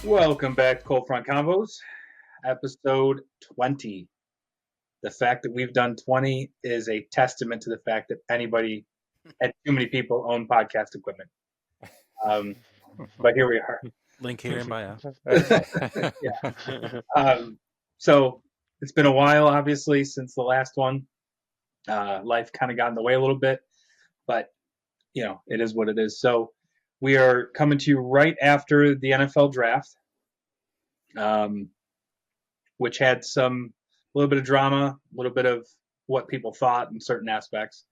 Welcome back to Cold Front Convos, episode 20. The fact that we've done 20 is a testament to the fact that anybody and too many people own podcast equipment. But here we are. Link here in bio. So it's been a while, obviously, since the last one. Life kind of got in the way a little bit, but, it is what it is. So we are coming to you right after the NFL draft, which had a little bit of drama, a little bit of what people thought in certain aspects.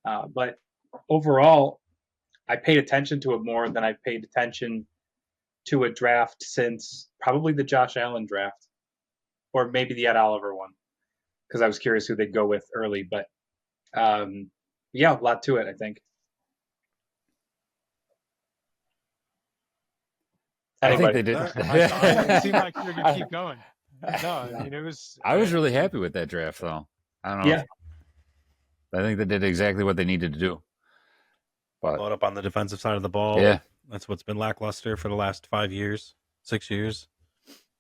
But overall, I paid attention to it more than I've paid attention to a draft since probably the Josh Allen draft, or maybe the Ed Oliver one, because I was curious who they'd go with early. But yeah, a lot to it, I think. I think they did. It seemed like you were going to keep going. No, I mean, it was. I was really happy with that draft, though. I don't know. Yeah. I think they did exactly what they needed to do. But Load up on the defensive side of the ball. yeah, That's what's been lackluster for the last 5 years, 6 years.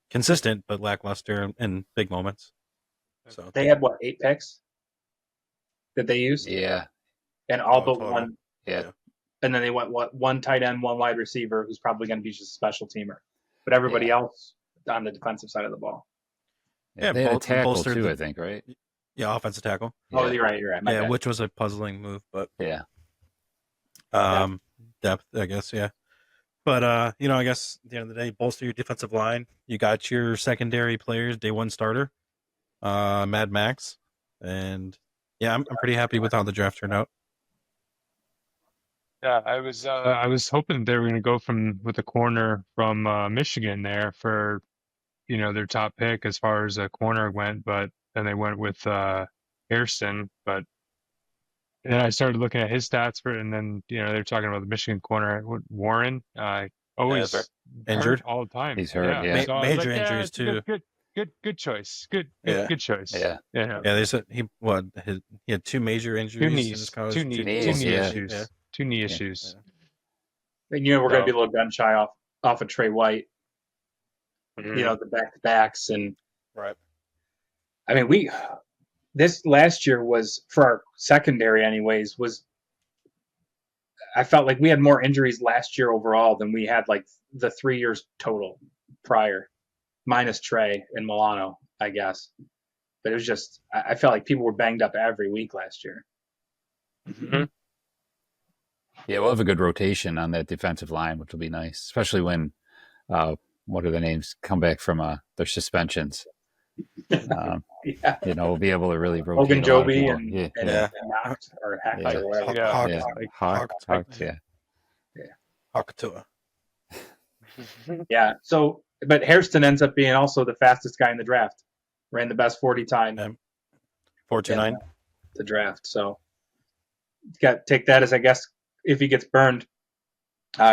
Consistent, but lackluster in big moments. So They had, 8 picks that they used? yeah, And all but total. one. yeah. And then they went, one tight end, one wide receiver who's probably going to be just a special teamer. But everybody else on the defensive side of the ball. Yeah, They had a tackle bolstered too, the- I think, right? yeah, offensive tackle. Oh, Yeah. you're right. My Yeah, bad. which was a puzzling move, but Yeah. depth, I guess, yeah. But I guess at the end of the day, bolster your defensive line. You got your secondary players, day one starter, Mad Max, and yeah, I'm pretty happy with how the draft turned out. Yeah, I was hoping they were going to go with a corner from Michigan there for, their top pick as far as a corner went, but then they went with Hairston. But then I started looking at his stats and then they're talking about the Michigan corner, Warren. Always Yeah, hurt injured all the time. He's hurt, yeah. So I was Major like, injuries, it's too. Good choice. Good choice. Yeah. Yeah. Yeah, they said he had 2 major injuries. Two in knees, his college. two knee yeah. issues. Yeah. 2 knee issues. And, we're going to be a little gun shy off of Trey White. Mhm. The back-to-backs. And, Right. I mean, this last year was, for our secondary anyways, I felt like we had more injuries last year overall than we had, like, the 3 years total prior, minus Trey and Milano, I guess. But it was just, I felt like people were banged up every week last year. Mhm. Yeah, we'll have a good rotation on that defensive line, which will be nice, especially when, what are the names, come back from their suspensions. Yeah. We'll be able to really rotate. Hogan a lot of Joby people. and Yeah. Knox or Hack Yeah. or whatever. Yeah. Hawk, Yeah. Hawk, Yeah. Hawkatua. Yeah. So, but Hairston ends up being also the fastest guy in the draft. Ran the best 40 time 429. the draft. So, take that as, I guess, if he gets burned,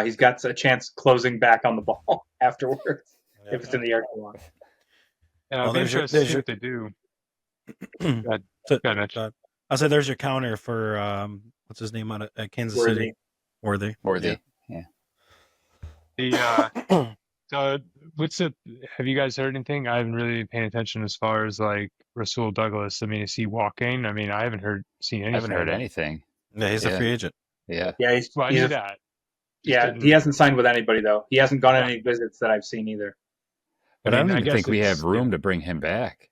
he's got a chance closing back on the ball afterwards if it's in the air too long. Yeah, Well, I'll be there's your- interested to there's see your- what they do. So- Go ahead, Mitch. I'll say there's your counter for what's his name out at Kansas Worthy. City. Worthy. Worthy. The so have you guys heard anything? I haven't really been paying attention as far as like Rasul Douglas. I mean, is he walking? I mean, I haven't seen anything. I haven't heard anything. Yeah, he's a Yeah. free agent. Yeah. Yeah, he's, Well, I he's knew a- that. yeah, didn't- he hasn't signed with anybody though. He hasn't gone on any visits that I've seen either. But I mean, don't even guess think we it's- have room to bring him back.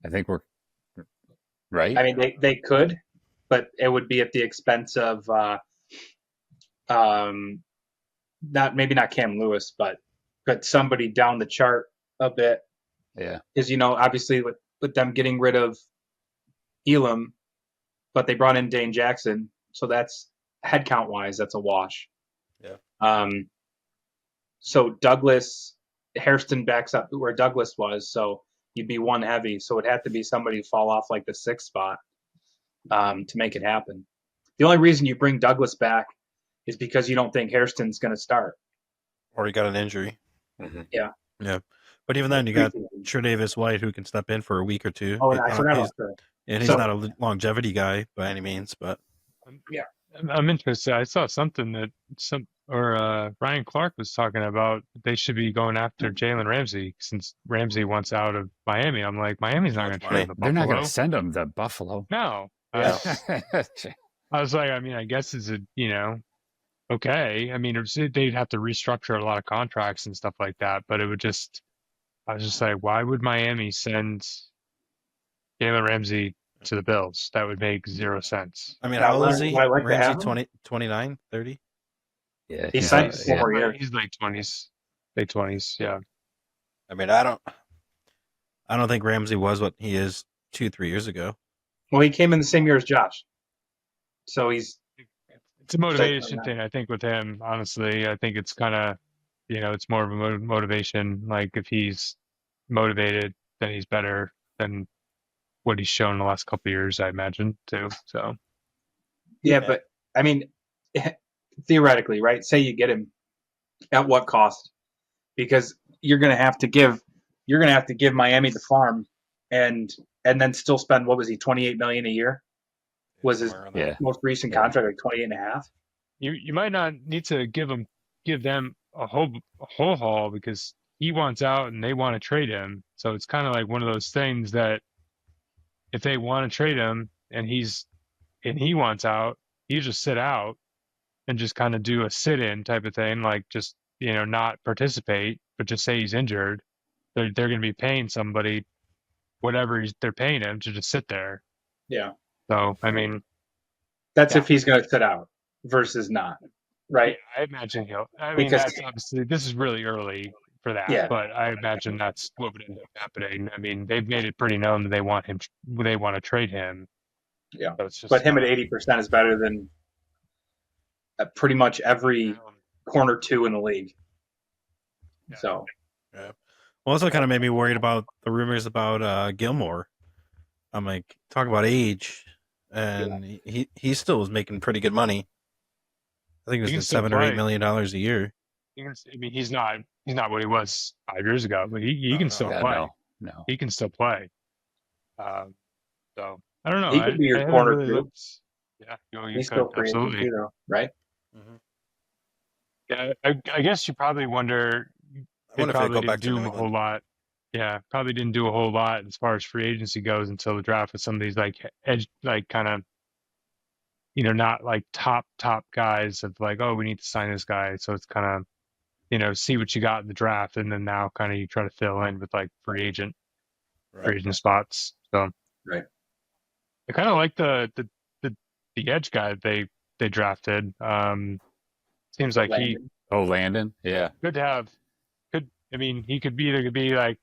I think we're right. I mean, they could, but it would be at the expense of not Cam Lewis, but somebody down the chart a bit. Yeah. Because obviously with them getting rid of Elam, but they brought in Dane Jackson, so that's head count wise, that's a wash. Yeah. So Hairston backs up where Douglas was, so you'd be one heavy. So it'd have to be somebody fall off like the 6th spot to make it happen. The only reason you bring Douglas back is because you don't think Hairston's going to start. or he got an injury. Mhm. Yeah. Yeah, but even then, you got Tre'Davious White who can step in for a week or two. Oh, and I forgot about that. And he's So- not a longevity guy by any means, but I'm interested. I saw something that Ryan Clark was talking about. They should be going after Jalen Ramsey since Ramsey wants out of Miami. I'm like, Miami's not going to trade him to They're not going Buffalo. to send him to Buffalo. No. Yeah. I was like, I mean, I guess it's okay. I mean, they'd have to restructure a lot of contracts and stuff like that, but I was just like, why would Miami send Jalen Ramsey to the Bills? That would make zero sense. I mean, Yeah, how old is he? would I like to Ramsey, have him? 20, 29, 30? Yeah, He signed yeah. 4 more years. He's late 20s. Yeah. I mean, I don't think Ramsey was what he is 2-3 years ago. Well, he came in the same year as Josh, so he's It's a motivation thing, I think, with him. Honestly, I think it's kind of, it's more of a motivation. Like if he's motivated, then he's better than what he's shown the last couple of years, I imagine, too. So yeah. But I mean, theoretically, right? Say you get him, at what cost? Because you're going to have to give Miami the farm, and then still spend, what was he, $28 million a year? Was his most recent contract like 28 and a half? you might not need to give them a whole haul because he wants out and they want to trade him. So it's kind of like one of those things that if they want to trade him and he wants out, you just sit out and just kind of do a sit-in type of thing, like just not participate, but just say he's injured. They're going to be paying somebody whatever they're paying him to just sit there. Yeah. So I mean, that's if he's going to sit out versus not, right? I imagine that's obviously, this is really early for that, but I imagine that's what would end up happening. I mean, they've made it pretty known that they want to trade him. Yeah. So it's just, but him at 80% is better than pretty much every corner 2 in the league. Yeah. So. Yeah. Well, also kind of made me worried about the rumors about Gilmore. I'm like, talk about age, and he still was making pretty good money. I think it was $7 or $8 million a year. He's not what he was 5 years ago, but he can still play. No, he can still play. So I don't know. He could be your corner 2. Yeah, he's still free agent too, though, right? Mm-hmm. Yeah, I guess you probably wonder. I wonder if they go back to New a England. whole lot. Yeah, probably didn't do a whole lot as far as free agency goes until the draft with some of these kind of, not like top guys of like, oh, we need to sign this guy. So it's kind of, see what you got in the draft, and then now kind of you try to fill in with like free agent spots. So right. I kind of like the edge guy they drafted. Seems like Landon. Landon, yeah, good to have. He could either be like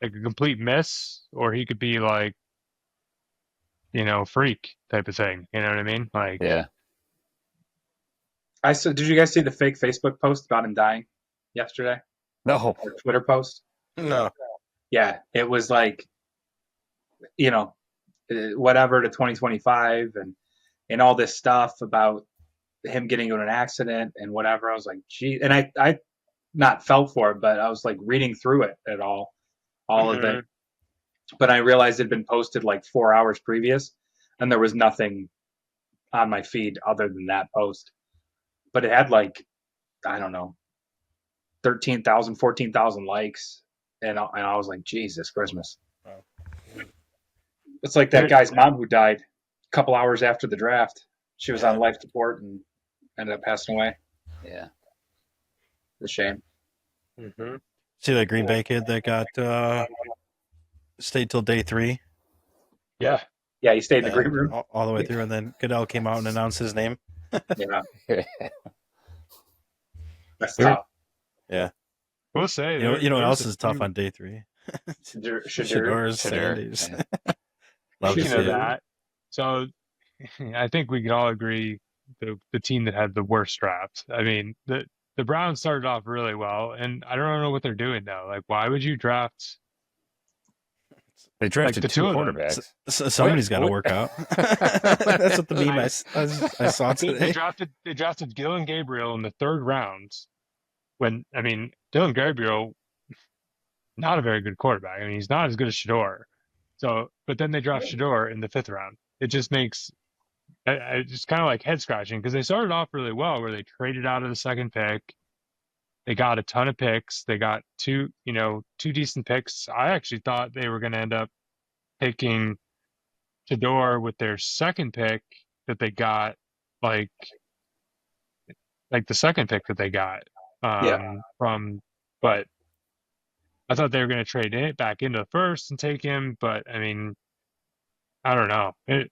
a complete miss, or he could be like, freak type of thing. You know what I mean? Like, yeah. Did you guys see the fake Facebook post about him dying yesterday? No. Or Twitter post? No. Yeah, it was like, whatever to 2025 and all this stuff about him getting into an accident and whatever. I was like, gee, and I not felt for it, but I was like reading through it at all of it. But I realized it had been posted like 4 hours previous, and there was nothing on my feed other than that post. But it had like, I don't know, 13,000, 14,000 likes. And I was like, Jesus Christmas. Wow. It's like that guy's mom who died a couple hours after the draft. She was on life support and ended up passing away. Yeah. It's a shame. Mm-hmm. See that Green Bay kid that got stayed till day 3? Yeah. Yeah, he stayed in the green room. All the way through, and then Goodell came out and announced his name. Yeah. That's tough. Yeah. We'll say. You know what else is tough on day 3? Shador's Sanders. Love to Speaking see of it. that, so I think we can all agree the team that had the worst draft. I mean, the Browns started off really well, and I don't know what they're doing though. Like, why would you draft? They drafted the two two of them. quarterbacks. Somebody's got to work out. That's what the meme I saw today. They drafted Gil and Gabriel in the 3rd round, Dylan Gabriel, not a very good quarterback. I mean, he's not as good as Shador. So, but then they draft Shador in the 5th round. It just makes it's kind of like head scratching because they started off really well, where they traded out of the 2nd pick. They got a ton of picks. They got two decent picks. I actually thought they were going to end up picking Shador with their 2nd pick that they got, like the 2nd pick that they got from, but I thought they were going to trade it back into the 1st and take him. But I mean, I don't know. It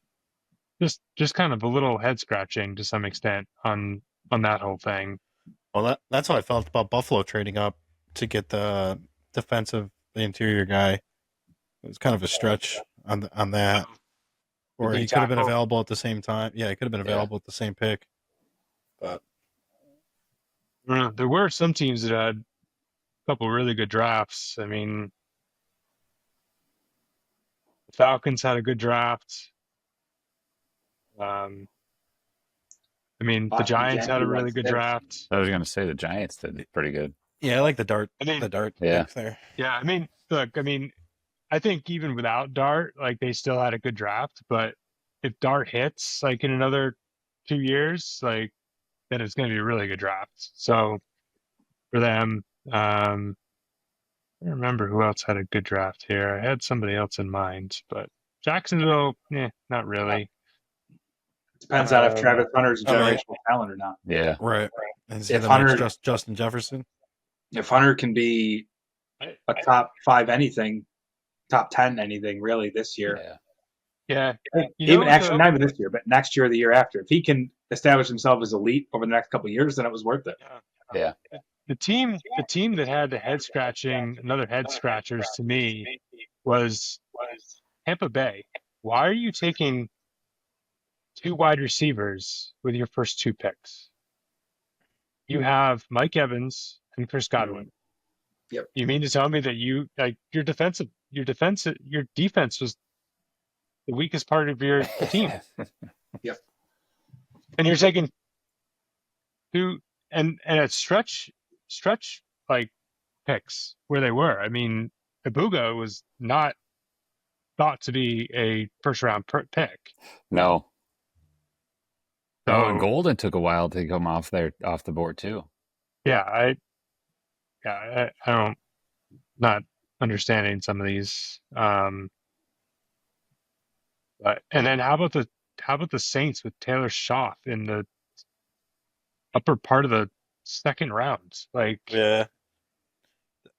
just kind of a little head scratching to some extent on that whole thing. Well, that's how I felt about Buffalo trading up to get the interior guy. It was kind of a stretch on that. Or he could have been available at the same time. Yeah, he could have been available at the same pick. But there were some teams that had a couple really good drafts. I mean, the Falcons had a good draft. The Giants had a really good draft. I was going to say the Giants did pretty good. Yeah, I like the Dart. Yeah. Picks there. Yeah, I think even without Dart, like they still had a good draft. But if Dart hits like in another 2 years, like then it's going to be a really good draft. So for them, I don't remember who else had a good draft here. I had somebody else in mind, but Jacksonville, not really. Depends on if Travis Hunter's a generational talent or not. Yeah, right. And If Hunter, Justin Jefferson, if Hunter can be a top 5 anything, top 10 anything really this year. Yeah. Even actually not even this year, but next year or the year after. If he can establish himself as elite over the next couple of years, then it was worth it. Yeah. The team that had the another head scratchers to me was Tampa Bay. Why are you taking 2 wide receivers with your first 2 picks? You have Mike Evans and Chris Godwin. Yep. You mean to tell me that your defense was the weakest part of your team? Yep. And you're taking 2 and at stretch like picks where they were. I mean, Ibuga was not thought to be a 1st round pick. No. So, and Golden took a while to come off the board too. Yeah, I don't not understanding some of these. But and then how about the Saints with Taylor Schaff in the upper part of the 2nd round? Like, yeah.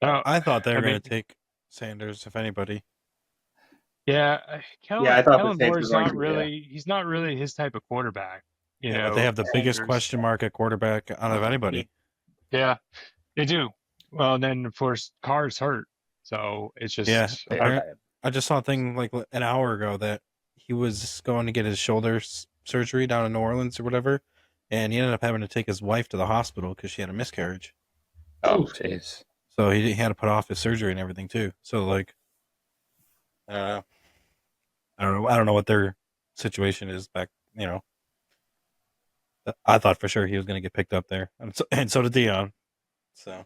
I thought they were going to take Sanders, if anybody. Yeah, I thought Kellen Moore's not really. He's not really his type of quarterback. You know, but they have the biggest question mark at quarterback out of anybody. Yeah, they do. Well, and then of course Carr's hurt, so it's just. I just saw a thing like an hour ago that he was going to get his shoulder surgery down in New Orleans or whatever, and he ended up having to take his wife to the hospital because she had a miscarriage. Oh, jeez. So he had to put off his surgery and everything too. So like, I don't know what their situation is back. You know, I thought for sure he was going to get picked up there, and so did Dion. So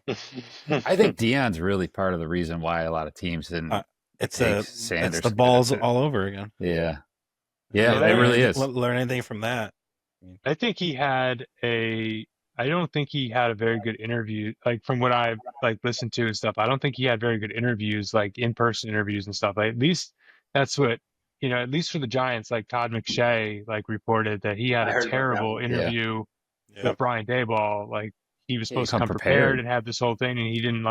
I think Dion's really part of the reason why a lot of teams didn't. It's Sanders. It's the balls all over again. Yeah, it really is. Learn anything from that? I think he had I don't think he had a very good interview. Like from what I've listened to and stuff, I don't think he had very good interviews, like in-person interviews and stuff. Like, at least that's what at least for the Giants, like Todd McShay reported that he had a terrible interview with Brian Daboll. Like he was supposed to come prepared and have this whole thing, and he didn't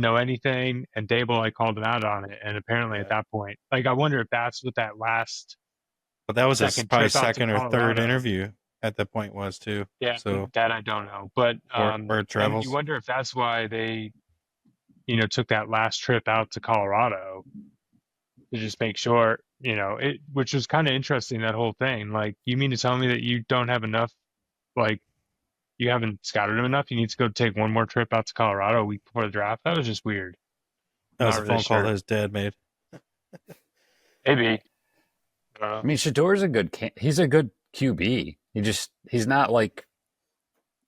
know anything, and Daboll called him out on it. And apparently at that point, I wonder if that's what that last. But that was probably second or third interview at that point was too. Yeah, so that I don't know, but where it travels. You wonder if that's why they, took that last trip out to Colorado to just make sure, which was kind of interesting, that whole thing. Like, you mean to tell me that you don't have enough, you haven't scouted him enough? You need to go take one more trip out to Colorado a week before the draft? That was just weird. That was a phone call that his dad made. Maybe. I mean, Shador's he's a good QB. He's not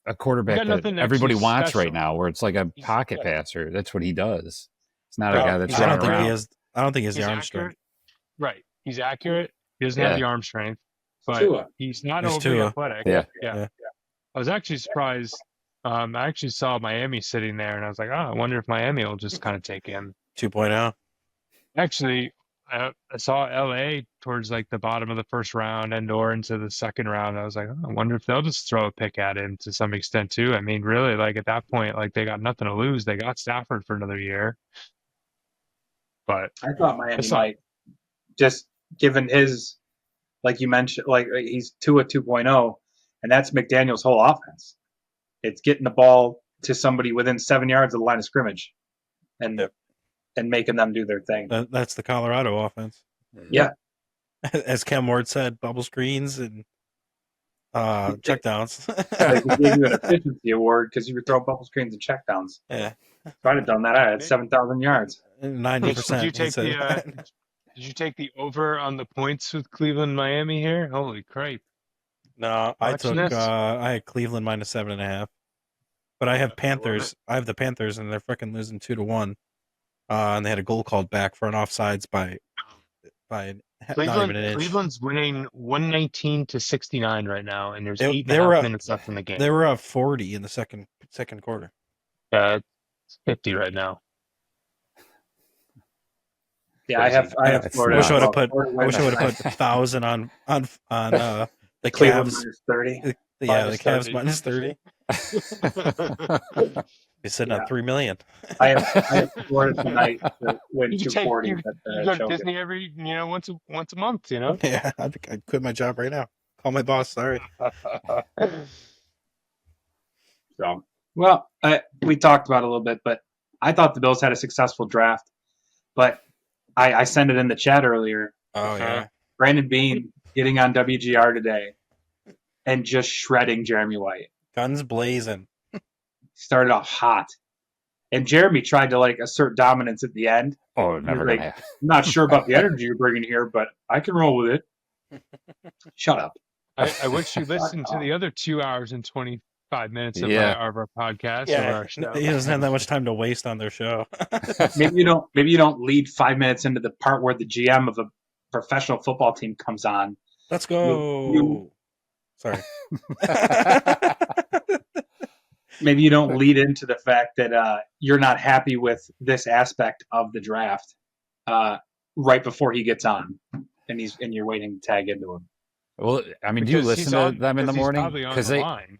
a quarterback got that nothing everybody actually wants right special. now, where it's like a He's- pocket yeah. passer. That's what he does. It's not Right. a guy that's He's I don't running think around. he has. I don't think he has the He's arm accurate. strength. Right. He's accurate. He doesn't have Yeah. the arm strength, but Tua. he's not It's overly Tua. athletic. Yeah. Yeah. I was actually surprised. I actually saw Miami sitting there, and I was like, oh, I wonder if Miami will just kind of take him. 2.0. Actually, I saw LA towards like the bottom of the first round and or into the second round. I was like, oh, I wonder if they'll just throw a pick at him to some extent too. I mean, really, like at that point, like they got nothing to lose. They got Stafford for another year. But I thought Miami It's not- might, just given his, like you mentioned, like he's Tua 2.0, and that's McDaniel's whole offense. It's getting the ball to somebody within 7 yards of the line of scrimmage, and Yep. and making them do their thing. That's the Colorado offense. Yeah. As Cam Ward said, bubble screens and checkdowns. Like we gave you an efficiency award because you were throwing bubble screens and checkdowns. Yeah, If I'd have done that, I had 7,000 yards. 90%. Did you take did you take the over on the points with Cleveland, Miami here? Holy crap! No, I Watching took. this? I had Cleveland -7.5, but I have Panthers. I have the Panthers, and they're freaking losing 2-1. And they had a goal called back for an offsides by not even an inch. Cleveland's winning 119-69 right now, and there's They- 8 they and a were half up- minutes left in the game. They were up 40 in the second quarter. It's 50 right now. Yeah, I have That's Florida. I wish I would have Wow. put. Florida I wish I would have wins. put 1,000 on the Cleveland Cavs. -30. Yeah, the minus Cavs 30. -30. He's sitting Yeah. at 3 million. I have Florida tonight to win You can 240. you go to Disney every once a month, you know. Yeah, I'd quit my job right now. Call my boss. Sorry. So, well, we talked about it a little bit, but I thought the Bills had a successful draft. But I sent it in the chat earlier. Oh yeah. Brandon Bean getting on WGR today and just shredding Jeremy White. Guns blazing. Started off hot. And Jeremy tried to like assert dominance at the end. Oh, never Like- gonna happen. I'm not sure about the energy you're bringing here, but I can roll with it. Shut up. I wish you listened to the other 2 hours and 25 minutes of, Yeah. our podcast or Yeah, our show. he doesn't have that much time to waste on their show. Maybe you don't lead 5 minutes into the part where the GM of a professional football team comes on. Let's go. You- Sorry. Maybe you don't lead into the fact that you're not happy with this aspect of the draft right before he gets on, and you're waiting to tag into him. Well, I mean, do you Because listen he's to on- them in the because he's morning? probably on Because the line.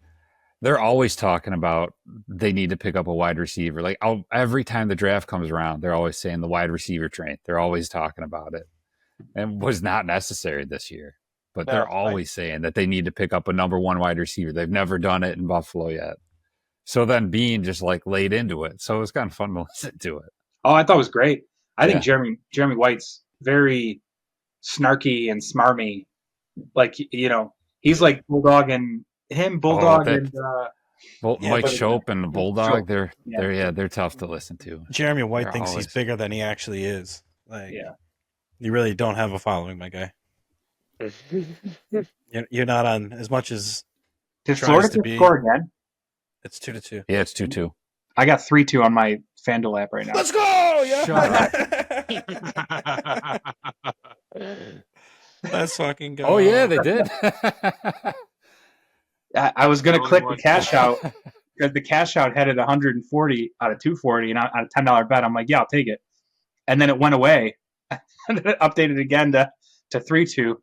they're always talking about they need to pick up a wide receiver. Like every time the draft comes around, they're always saying the wide receiver train. They're always talking about it, and it was not necessary this year. But No, they're right. always saying that they need to pick up a number one wide receiver. They've never done it in Buffalo yet. So then Bean just like laid into it. So it was kind of fun to listen to it. Oh, I thought it was great. I think Yeah. Jeremy White's very snarky and smarmy. Like he's like Bulldog and Bulldog that- and Well, Yeah, Mike but- Shope and the Bulldog, Shope, they're tough to listen to. Jeremy White They're thinks always- he's bigger than he actually is. Like, Yeah. you really don't have a following, my guy. You're not on as much as did tries Florida to just be. score again? it's 2-2. Yeah, it's 2-2. I got 3-2 on my FanDuel app right now. Let's go! Yeah. Let's fucking go. Oh yeah, they did. I was gonna Only click the one. cash out because the cash out headed 140 out of 240 and on a $10 bet. I'm like, yeah, I'll take it. And then it went away. And then it updated again to 3-2.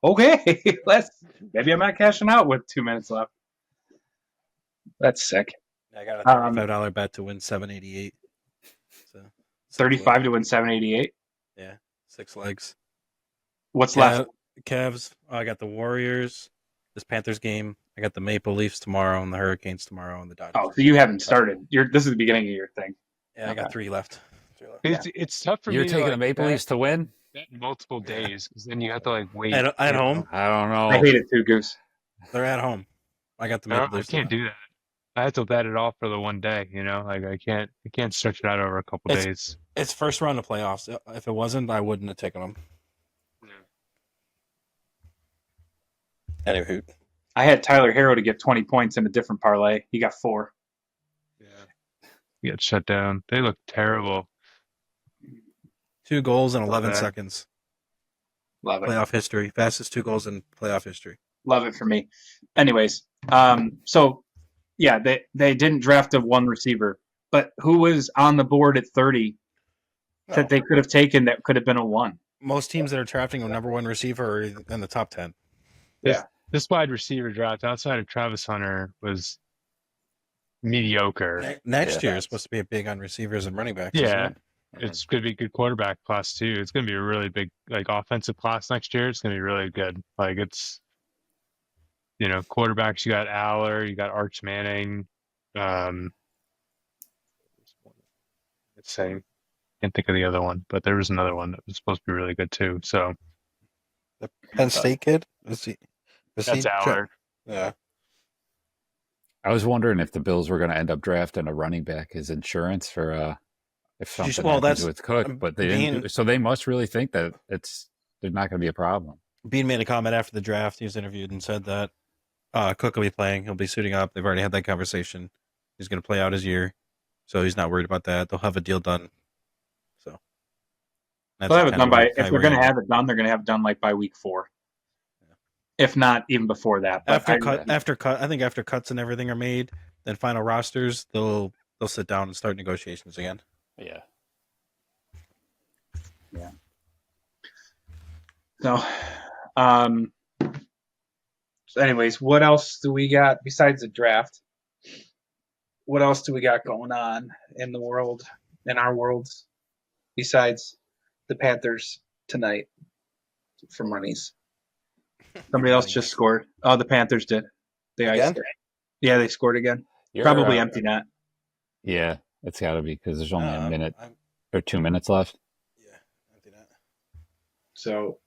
Okay, maybe I'm not cashing out with 2 minutes left. That's sick. I got a $35 bet to win 788. So 35 to win 788. 6 legs. What's left? Cavs. I got the Warriors. This Panthers game. I got the Maple Leafs tomorrow and the Hurricanes tomorrow and the Dodgers. Oh, so you haven't started. This is the beginning of your thing. Yeah, I got okay. 3 left. It's tough for You're me to, taking like, the Maple bet- Leafs to win? bet multiple days because then you have to like wait. At home. I don't know. I hate it too, Goose. They're at home. I got the I Maple Leafs. can't do that. I have to bet it all for the one day. Like I can't stretch it out over a couple It's- days. It's first round of playoffs. If it wasn't, I wouldn't have taken them. Anywho. I had Tyler Harrow to get 20 points in a different parlay. He got 4. Yeah. You get shut down. They look terrible. 2 goals in 11 bad. seconds. Love it. Playoff history. Fastest 2 goals in playoff history. Love it for me. Anyways, so yeah, they didn't draft a one receiver, but who was on the board at 30 that they could have taken that could have been a 1? Most teams that are drafting a number 1 receiver are in the top 10. This wide receiver draft outside of Travis Hunter was mediocre. Next year is supposed to be a big on receivers and running backs. Yeah. Isn't it? It's going to be a good quarterback class too. It's going to be a really big offensive class next year. It's going to be really good. It's quarterbacks. You got Aller, you got Arch Manning. It's saying can't think of the other one, but there was another one that was supposed to be really good too. So The Penn State kid? That's Aller. Yeah. I was wondering if the Bills were going to end up drafting a running back as insurance for if something Well, happens that's- with Cook, but they didn't. So they must really think that there's not going to be a problem. Bean made a comment after the draft. He was interviewed and said that Cook will be playing. He'll be suiting up. They've already had that conversation. He's going to play out his year, so he's not worried about that. They'll have a deal done. So They'll have it kind done of by, where if they're Kyrie going to ended. have it done, they're going to have it done by week 4. If not, even before that. But I think after cuts and everything are made, then final rosters, they'll sit down and start negotiations again. Yeah. So, so anyways, what else do we got besides the draft? What else do we got going on in the world, in our worlds, besides the Panthers tonight for monies? Somebody else just scored. Oh, the Panthers did. They Again? Yeah, they scored again. Probably empty net. Yeah, it's got to be because there's only a minute I'm- or 2 minutes left. Yeah, empty net. So,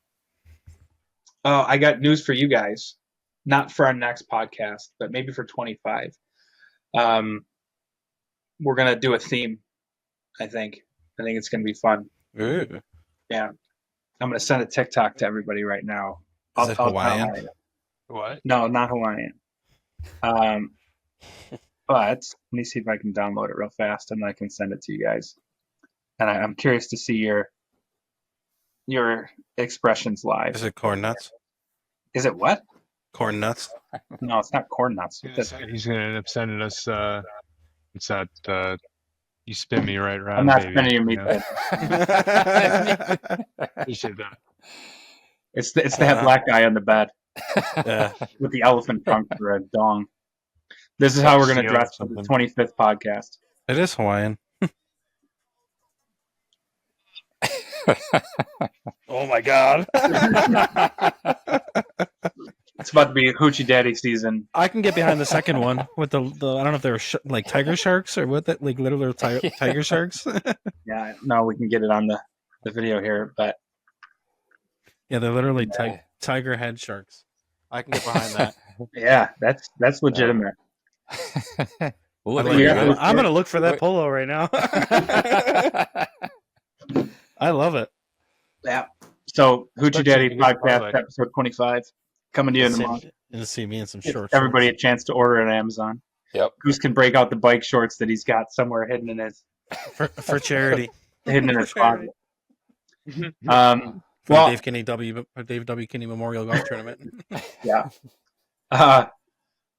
I got news for you guys. Not for our next podcast, but maybe for 25. We're gonna do a theme. I think it's gonna be fun. Ooh. Yeah, I'm gonna send a TikTok to everybody right now. Is it Hawaiian? What? No, not Hawaiian. But let me see if I can download it real fast and I can send it to you guys. And I'm curious to see your expressions live. Is it corn nuts? Is it what? Corn nuts? No, it's not corn nuts. He's going to end up sending us. It's that you spin me right around. I'm not baby, spinning your meat. you know? Appreciate that. It's the black guy on the bed Yeah. with the elephant trunk for a dong. This is how we're going to Seal dress for the something. 25th podcast. It is Hawaiian. Oh my god. It's about to be Hoochie Daddy season. I can get behind the second one with the I don't know if they were like tiger sharks or what that like literally tiger sharks. Yeah, no, we can get it on the video here, but Yeah, they're literally tiger head sharks. I can get behind that. yeah, that's legitimate. Well, I'm, look, like, Yeah. I'm gonna look for that polo right now. I love it. Yeah. So Hoochie Daddy Especially if you podcast parlay. episode 25 coming to you in a month. And to see me in some Give shorts. everybody a chance to order it on Amazon. Yep. Goose can break out the bike shorts that he's got somewhere hidden in his for charity. closet. For Well, the Dave W. Kinney Memorial Golf Tournament. yeah.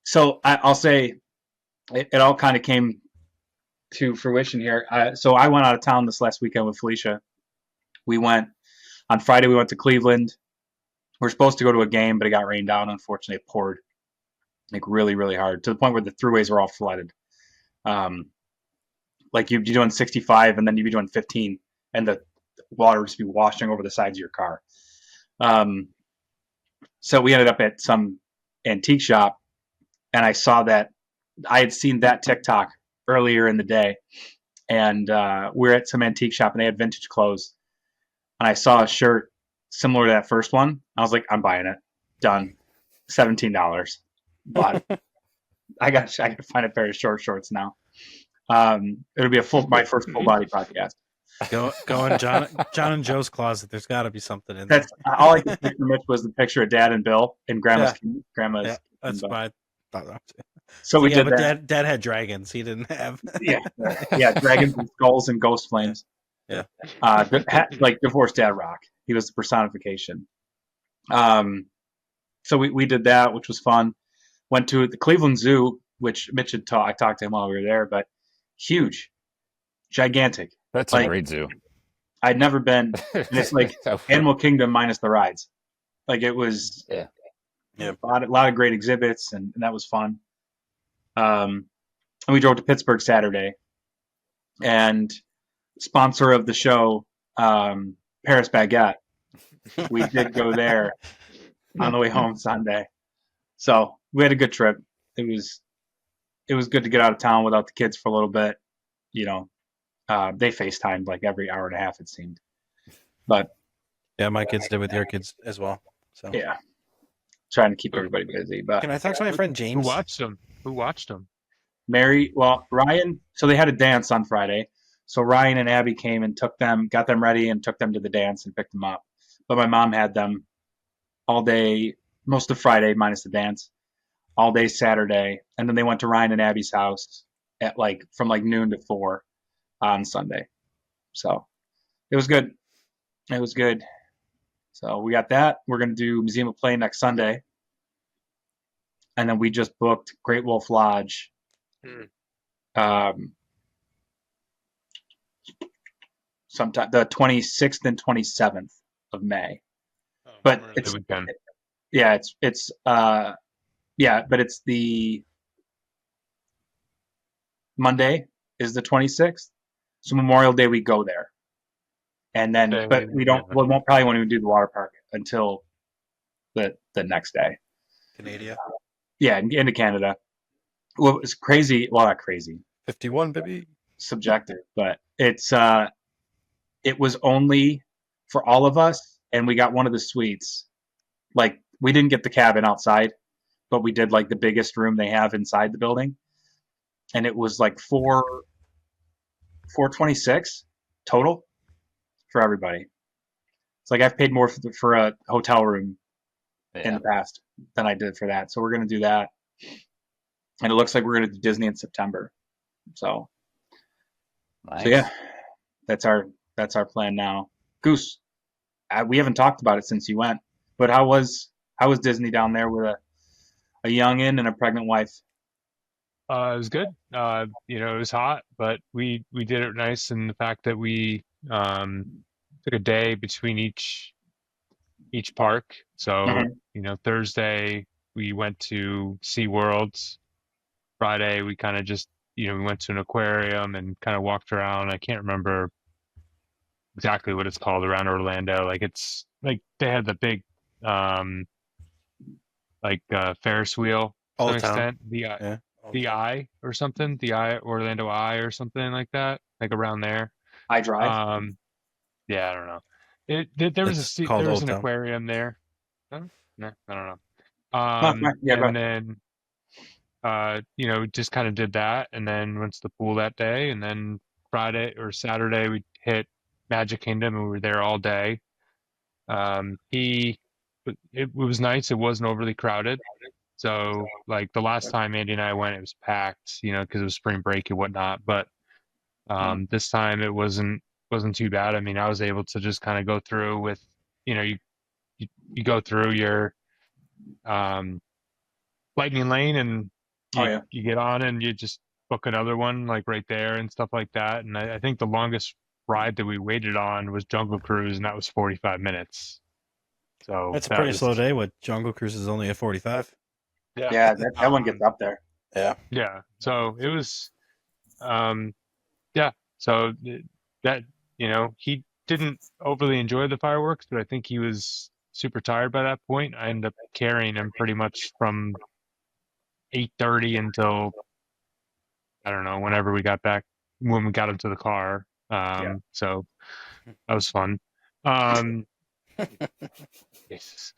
So I'll say it all kind of came to fruition here. So I went out of town this last weekend with Felicia. On Friday, we went to Cleveland. We're supposed to go to a game, but it got rained out. Unfortunately, it poured like really, really hard to the point where the throughways were all flooded. Like you'd be doing 65 and then you'd be doing 15 and the water would just be washing over the sides of your car. So we ended up at some antique shop and I saw that I had seen that TikTok earlier in the day and we're at some antique shop and they had vintage clothes and I saw a shirt similar to that first one. I was like, I'm buying it. Done. $17. But I got to find a pair of short shorts now. It'll be my first full body podcast. Go in John and Joe's closet. There's got to be something in there. That's all I could picture, Mitch, was the picture of Dad and Bill in grandma's. Yeah, that's but- what I thought. So we yeah, did but that. Dad had dragons. He didn't have. Yeah, dragons and skulls and ghost flames. Yeah. Like divorced Dad Rock. He was the personification. So we did that, which was fun. Went to the Cleveland Zoo, which Mitch had I talked to him while we were there, but huge, gigantic. That's Like, a great zoo. I'd never been, and it's like Animal Kingdom minus the rides. Like it was, Yeah. a lot of great exhibits, and that was fun. And we drove to Pittsburgh Saturday, and sponsor of the show, Paris Baguette. We did go there on the way home Sunday, so we had a good trip. It was good to get out of town without the kids for a little bit. You know, they FaceTimed like every hour and a half, it seemed. But yeah, my kids did with your kids as well. So yeah, trying to keep everybody busy. But can I talk to my friend Who James? watched them? Ryan. So they had a dance on Friday. So Ryan and Abby came and got them ready and took them to the dance and picked them up. But my mom had them all day, most of Friday minus the dance, all day Saturday, and then they went to Ryan and Abby's house at from noon to 4 on Sunday. So it was good. It was good. So we got that. We're gonna do Museum of Play next Sunday, and then we just booked Great Wolf Lodge. Sometime the 26th and 27th of May. But it's but it's the Monday is the 26th. So Memorial Day we go there. And then we won't probably won't even do the water park until the next day. Canada. Yeah, into Canada. Well, it's crazy. Well, not crazy. 51, baby. Subjective, but it was only for all of us, and we got one of the suites. Like, we didn't get the cabin outside, but we did like the biggest room they have inside the building, and it was like $426 total for everybody. It's like I've paid more for a hotel room in the past than I did for that. So we're gonna do that, and it looks like we're gonna do Disney in September. So, Nice. so yeah, that's our plan now. Goose, we haven't talked about it since you went, but how was Disney down there with a youngin' and a pregnant wife? It was good. It was hot, but we did it nice in the fact that we took a day between each park. So, Thursday we went to SeaWorld. Friday we kind of just, we went to an aquarium and kind of walked around. I can't remember exactly what it's called around Orlando. Like it's like they had the big Ferris wheel to All some the time. extent. Yeah. The Eye or something, the Eye, Orlando Eye or something like that, like around there. I drive. Yeah, I don't know. There was It's called there was Old an Town. aquarium there. Huh? No, I don't know. Yeah, go And then just kind of did that, and then went to the pool that day, and then Friday or Saturday we hit Magic Kingdom, and we were there all day. It was nice. It wasn't overly crowded. So like the last time Andy and I went, it was packed, because it was spring break and whatnot. But this time it wasn't too bad. I mean, I was able to just kind of go through with, you go through your lightning lane, and you get on and you just book another one like right there and stuff like that. And I think the longest ride that we waited on was Jungle Cruise, and that was 45 minutes. So That's a pretty slow day. What Jungle Cruise is only at 45. Yeah, that one gets up there. Yeah. Yeah. So it was, yeah. So that, he didn't overly enjoy the fireworks, but I think he was super tired by that point. I ended up carrying him pretty much from 8:30 until, I don't know, whenever we got back, when we got into the car. So that was fun. Jesus.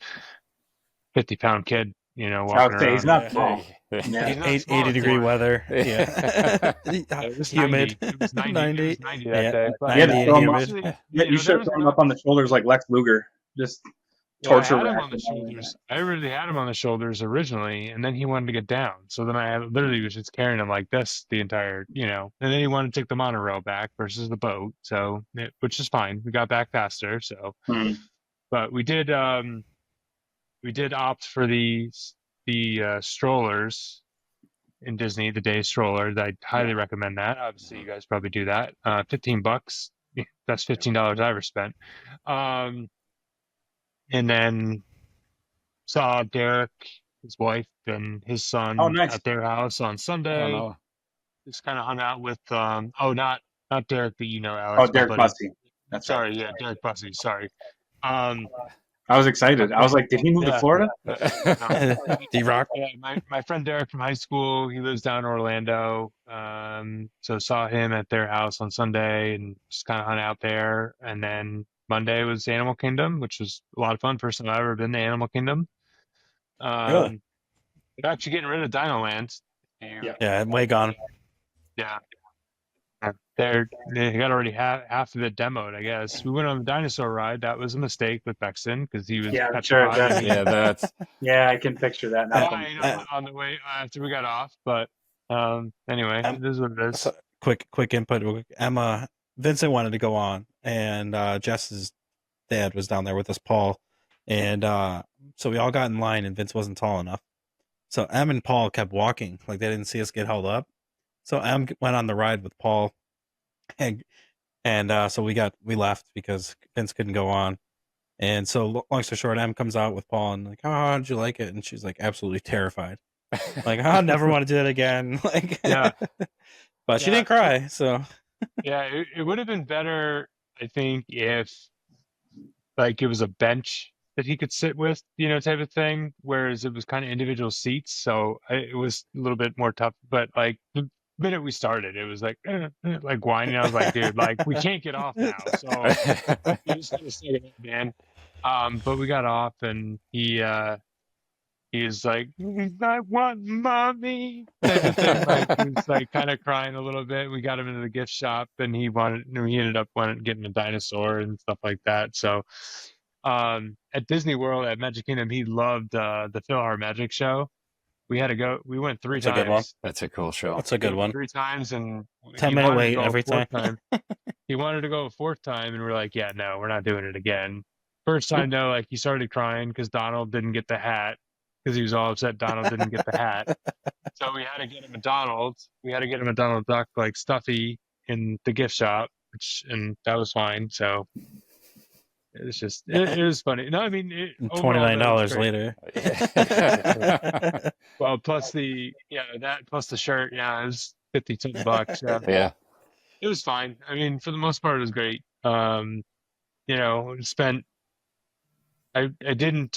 50-pound kid, walking would say he's around. not tall. Yeah. Yeah. He's not 80-degree small. weather. Yeah. It was Humid. 90. It was 90. 90. It was 90 that Yeah, day. But You had 90 to and throw him up. humid. actually, You should there have was thrown him enough. up on the shoulders like Lex Luger. Just Well, I torture had him rack on the him all shoulders. I really had him on the shoulders originally, and then he wanted to get down. So then I literally was just carrying him like this the entire, and then he wanted to take the monorail back versus the boat. So, which is fine. We got back faster. So, Hmm. but we did opt for the strollers in Disney, the day stroller. I highly recommend that. Obviously, you guys probably do that. $15. That's $15 I ever spent. And then saw Derek, his wife, and his son Oh, nice. at their house on I Sunday. don't know. Just kind of hung out with not Derek that Alex. Oh, my Derek buddy. Bussey. That's right. Sorry, yeah, Derek Bussey. Sorry. Um, I was excited. I was like, did he move to Yeah. Florida? no. D-Rock. Yeah, my friend Derek from high school, he lives down in Orlando. So saw him at their house on Sunday and just kind of hung out there. And then Monday was Animal Kingdom, which was a lot of fun. First time I've ever been to Animal Kingdom. Really? They're actually getting rid of Dino Land. Yeah. Yeah, way gone. Yeah. They got already half of it demoed, I guess. We went on the dinosaur ride. That was a mistake with Bexton because he was Yeah, I'm petrified. sure, and he- Yeah, that's Yeah, I can picture that now. on the way after we got off. But anyway, it is what it is. So, quick input. Real quick. Emma, Vincent wanted to go on, and Jess's dad was down there with us, Paul, and so we all got in line, and Vince wasn't tall enough. So Em and Paul kept walking, like they didn't see us get held up. So Em went on the ride with Paul, and so we left because Vince couldn't go on. And so long story short, Em comes out with Paul and like, how did you like it? And she's like absolutely terrified. Like, I never want to do that again. Like, Yeah. But she Yeah. didn't cry, so Yeah, it would have been better, I think, if like it was a bench that he could sit with, type of thing. Whereas it was kind of individual seats, so it was a little bit more tough. But like the minute we started, it was like like whining. I was like, dude, like we can't get off now. So you just gotta suck it up, man. But we got off, and he was like, I want mommy, type of thing. Like he was like kind of crying a little bit. We got him into the gift shop, and he ended up getting a dinosaur and stuff like that. So at Disney World at Magic Kingdom, he loved the Philhar Magic Show. We went 3 That's a good one. times. that's a cool show. that's a good one. 3 times, and 10-minute he wanted to wait go a every 4th time. He wanted to go a 4th time, and we're like, yeah, no, we're not doing it again. First time though, like he started crying because Donald didn't get the hat, because he was all upset Donald didn't get the hat. So we had to get him a Donald. We had to get him a Donald Duck like stuffy in the gift shop, and that was fine. So it was just it was funny. No, I mean $29 later. Well, plus the plus the shirt. Yeah, it was $52. Yeah. Yeah. It was fine. I mean, for the most part, it was great. Spent. I didn't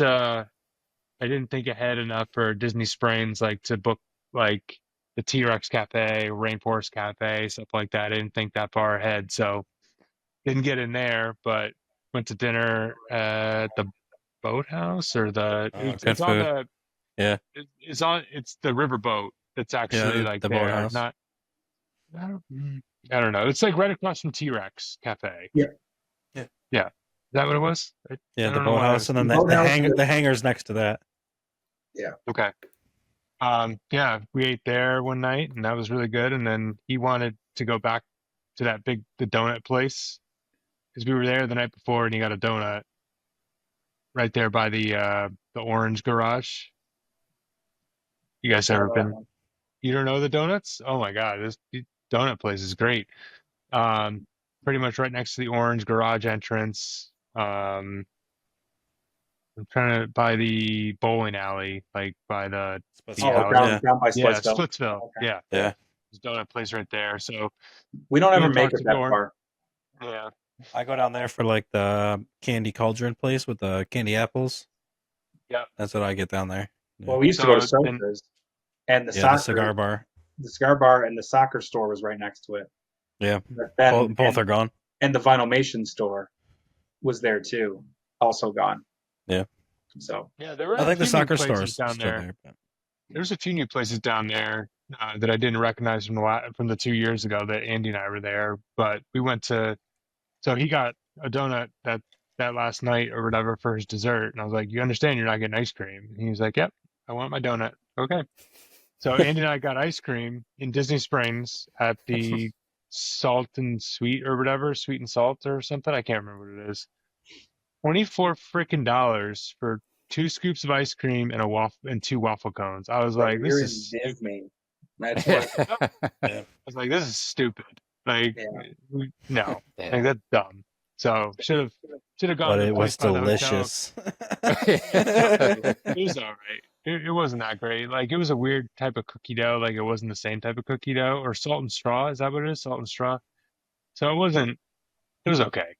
think ahead enough for Disney Springs, like to book like the T-Rex Cafe, Rainforest Cafe, stuff like that. I didn't think that far ahead, so didn't get in there. But went to dinner at the Boathouse or it's on food. the it's the riverboat that's actually like the there. Boathouse. Not I don't know. It's like right across from T-Rex Cafe. Yeah. Is that what it was? Yeah, I the don't know why boathouse, and then The boathouse, the hangar's next to that. Okay. Yeah, we ate there one night, and that was really good. And then he wanted to go back to the donut place, because we were there the night before, and he got a donut right there by the Orange Garage. You guys ever been? You don't know the donuts? Oh my God, this donut place is great. Pretty much right next to the Orange Garage entrance. I'm trying to by the bowling alley, like by the down by Splitsville. Splitsville. Okay. Yeah. Yeah. There's a donut place right there. So We don't ever We make talked it to that Dorn. far. yeah. I go down there for like the candy cauldron place with the candy apples. Yeah. That's what I get down there. Yeah. Well, we used to go to So then- Sofa's, and the the soccer, cigar bar. the cigar bar, and the soccer store was right next to it. Yeah. But then, Both are gone. and the Vinylmation store was there too, also gone. Yeah. So Yeah, there were I a think the few new soccer places store is down still there. there. But There's a few new places down there that I didn't recognize from the 2 years ago that Andy and I were there. But we went to, so he got a donut that last night or whatever for his dessert, and I was like, "You understand you're not getting ice cream?" And he was like, "Yep, I want my donut." Okay. So Andy and I got ice cream in Disney Springs at the Salt and Sweet or whatever, Sweet and Salt or something. I can't remember what it is. $24 for 2 scoops of ice cream and a waffle and 2 waffle cones. I was like, you're this in is. Disney. That's what. I was like, this is stupid. Like, Yeah. no, Yeah. like that's dumb. So should have gone but to the it was place by the hotel. delicious. It was all right. It wasn't that great. Like it was a weird type of cookie dough. Like it wasn't the same type of cookie dough or salt and straw. Is that what it is? Salt and straw. So it wasn't. It was okay.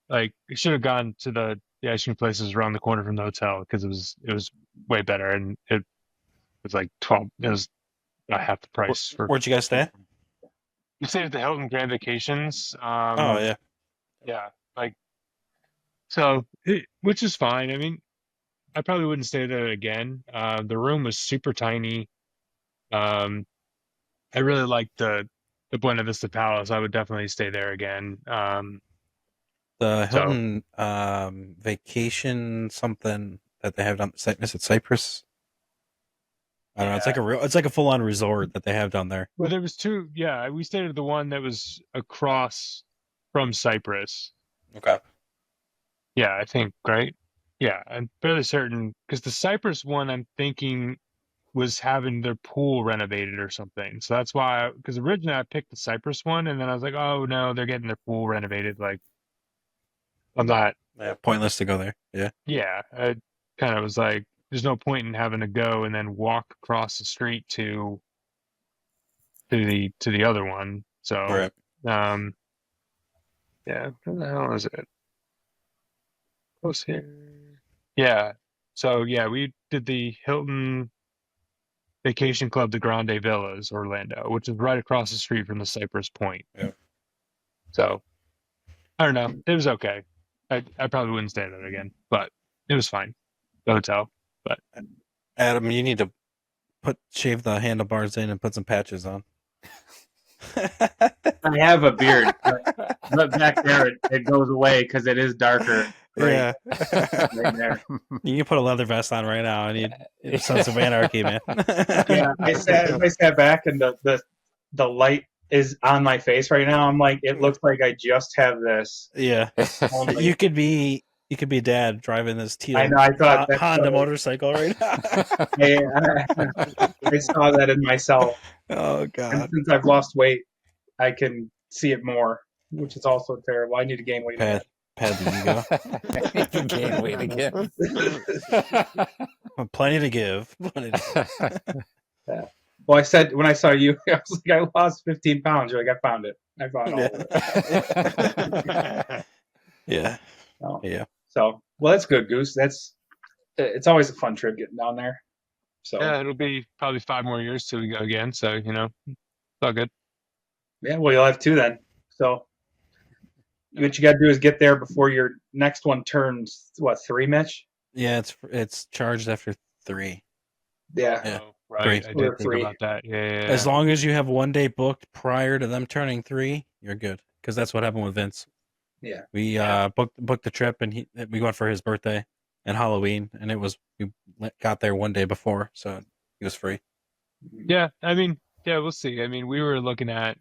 Like it should have gone to the ice cream places around the corner from the hotel because it was way better and it was like 12. It was about half the price for. Where'd you guys stay? We stayed at the Hilton Grand Vacations. Oh yeah. Yeah, like so, which is fine. I mean, I probably wouldn't stay there again. The room was super tiny. Um, I really liked the Buena Vista Palace. I would definitely stay there again. The So Hilton vacation something that they have down. Is it Cyprus? I don't know. yeah. It's like a full on resort that they have down there. Well, there was two. Yeah, we stayed at the one that was across from Cyprus. Okay. Yeah, I think right. Yeah, I'm fairly certain because the Cyprus one I'm thinking was having their pool renovated or something. So that's why, because originally I picked the Cyprus one, and then I was like, oh no, they're getting their pool renovated. Like, I'm not. Yeah, pointless to go there. Yeah. Yeah, I kind of was like, there's no point in having to go and then walk across the street to the other one. So, Right. yeah, where the hell is it? Close here. Yeah. So yeah, we did the Hilton Vacation Club de Grande Villas, Orlando, which is right across the street from the Cypress Point. Yeah. So I don't know. It was okay. I probably wouldn't stay there again, but it was fine. The hotel. But Adam, you need to shave the handlebars in and put some patches on. I have a beard, but back there it goes away because it is darker. Yeah. Right there. You can put a leather vest on right now. I need a sense of anarchy, man. Yeah, I sat back and the light is on my face right now. I'm like, it looks like I just have this. Yeah. You could be dad driving this teal I know. I thought that's Honda motorcycle right now. I saw that in myself. Oh And God. since I've lost weight, I can see it more, which is also terrible. I need to gain weight. Pad the ego. You gain weight again. Plenty to give. Well, I said when I saw you, I was like, I lost 15 pounds. You're like, I found it. I found all of it. Yeah. So, Yeah. So, well, that's good, Goose. It's always a fun trip getting down there. So yeah, it'll be probably 5 more years till we go again. So it's all good. yeah, well, you'll have 2 then. So what you got to do is get there before your next one turns 3, Mitch? Yeah, it's charged after 3. Yeah. Yeah. Oh, right. Great. I did think 3. about that. Yeah. As long as you have 1 day booked prior to them turning 3, you're good. Because that's what happened with Vince. Yeah. We booked the trip, and we went for his birthday and Halloween, and we got there 1 day before, so he was free. Yeah, I mean, yeah, we'll see. I mean, we were looking at,